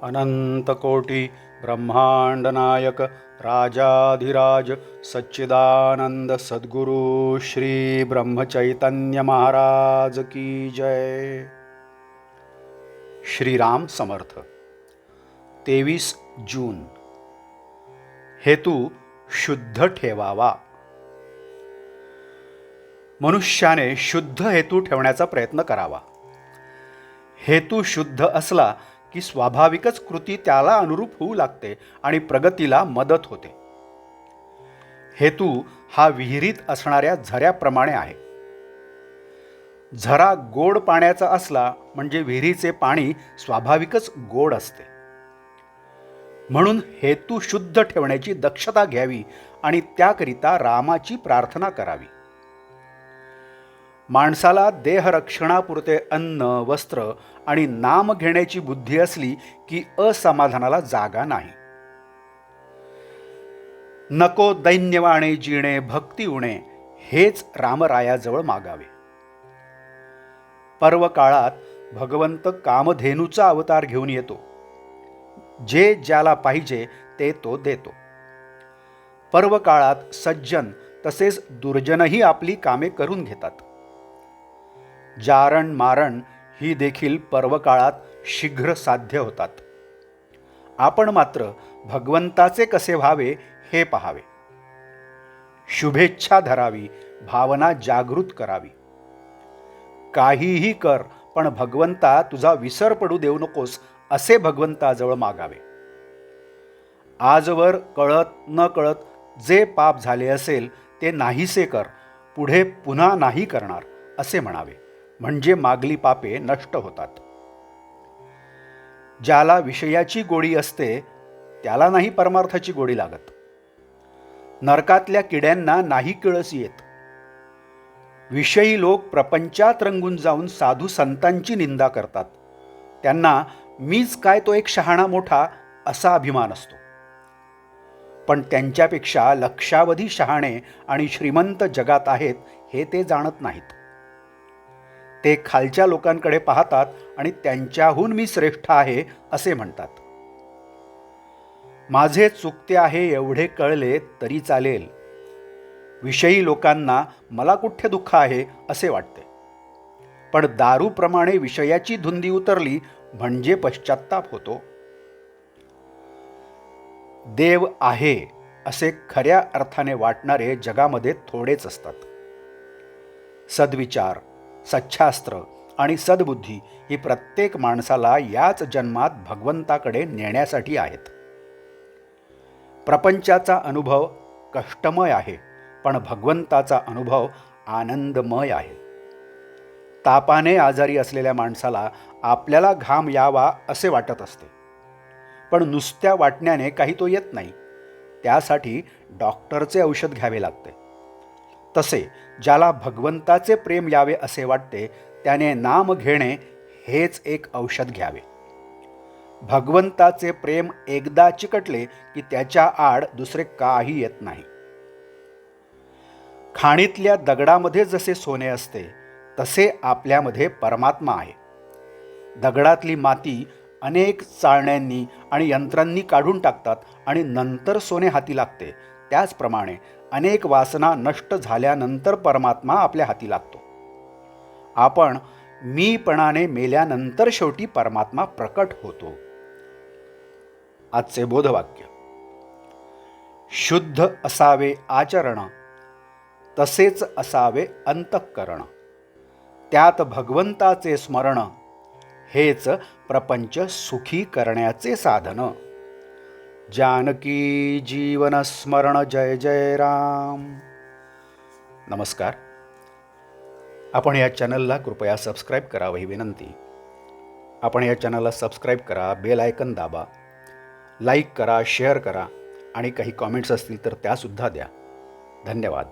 अनंतकोटी ब्रह्मांड नायक राजाधिराज सच्चिदानंद सद्गुरु श्री ब्रह्मचैतन्य महाराज की जय। श्रीराम समर्थ। 23 जून। हेतू शुद्ध ठेवावा। मनुष्याने शुद्ध हेतू ठेवण्याचा प्रयत्न करावा। हेतू शुद्ध असला की स्वाभाविकच कृती त्याला अनुरूप होऊ लागते आणि प्रगतीला मदत होते। हेतू हा विहिरीत असणाऱ्या झऱ्याप्रमाणे आहे। झरा गोड पाण्याचा असला म्हणजे विहिरीचे पाणी स्वाभाविकच गोड असते। म्हणून हेतू शुद्ध ठेवण्याची दक्षता घ्यावी आणि त्याकरिता रामाची प्रार्थना करावी। माणसाला देहरक्षणापुरते अन्न, वस्त्र आणि नाम घेण्याची बुद्धी असली की असमाधानाला जागा नाही। नको दैन्यवाणे जिणे भक्ती उणे हेच रामरायाजवळ मागावे। पर्व काळात भगवंत कामधेनूचा अवतार घेऊन येतो। जे ज्याला पाहिजे ते तो देतो। पर्व काळात सज्जन तसेच दुर्जनही आपली कामे करून घेतात। जारण मारण ही देखील पर्व काळात शीघ्र साध्य होतात। आपण मात्र भगवंताचे कसे व्हावे हे पहावे। शुभेच्छा धरावी, भावना जागृत करावी। काहीही कर पण भगवंता तुझा विसर पडू देऊ नकोस असे भगवंताजवळ मागावे। आजवर कळत न कळत जे पाप झाले असेल ते नाहीसे कर, पुढे पुन्हा नाही करणार असे म्हणावे, म्हणजे मागली पापे नष्ट होतात। ज्याला विषयाची गोडी असते त्याला नाही परमार्थाची गोडी लागत। नरकातल्या किड्यांना नाही किळस येत। विषयी लोक प्रपंचात रंगून जाऊन साधू संतांची निंदा करतात। त्यांना मीच काय तो एक शहाणा मोठा असा अभिमान असतो। पण त्यांच्यापेक्षा लक्षावधी शहाणे आणि श्रीमंत जगात आहेत हे ते जाणत नाहीत। ते खालच्या लोकांकडे पाहतात आणि त्यांच्याहून मी श्रेष्ठ आहे असे म्हणतात। माझे चुकते आहे एवढे कळले तरी चालेल। विषयी लोकांना मला कुठे दुःख आहे असे वाटते। पण दारूप्रमाणे विषयाची धुंदी उतरली म्हणजे पश्चात्ताप होतो। देव आहे असे खऱ्या अर्थाने वाटणारे जगामध्ये थोडेच असतात। सद्विचार, सच्छास्त्र आणि सद्बुद्धी ही प्रत्येक माणसाला याच जन्मात भगवंताकडे नेण्यासाठी आहेत। प्रपंचाचा अनुभव कष्टमय आहे, पण भगवंताचा अनुभव आनंदमय आहे। तापाने आजारी असलेल्या माणसाला आपल्याला घाम यावा असे वाटत असते, पण नुसत्या वाटण्याने काही तो येत नाही। त्यासाठी डॉक्टरचे औषध घ्यावे लागते। तसे ज्याला भगवंताचे प्रेम यावे असे वाटते त्याने नाम घेणे हेच एक औषध घ्यावे। भगवंताचे प्रेम एकदा चिकटले की त्याच्या आड दुसरे काही येत नाही। खाणीतल्या दगडामध्ये जसे सोने असते तसे आपल्यामध्ये परमात्मा आहे। दगडातली माती अनेक चाळण्यांनी आणि यंत्रांनी काढून टाकतात आणि नंतर सोने हाती लागते। त्याचप्रमाणे अनेक वासना नष्ट झाल्यानंतर परमात्मा आपल्या हाती लागतो। आपण मीपणाने मेल्यानंतर शेवटी परमात्मा प्रकट होतो। आजचे बोधवाक्य। शुद्ध असावे आचरण, तसेच असावे अंतःकरण। त्यात भगवंताचे स्मरण, हेच प्रपंच सुखी करण्याचे साधन। जानकी जीवन स्मरण जय जय राम। नमस्कार। आपण या चॅनलला कृपया सबस्क्राईब करावे ही विनंती। आपण या चॅनलला सबस्क्राईब करा, बेल आयकन दाबा, लाईक करा, शेअर करा आणि काही कॉमेंट्स असतील तर त्यासुद्धा द्या। धन्यवाद।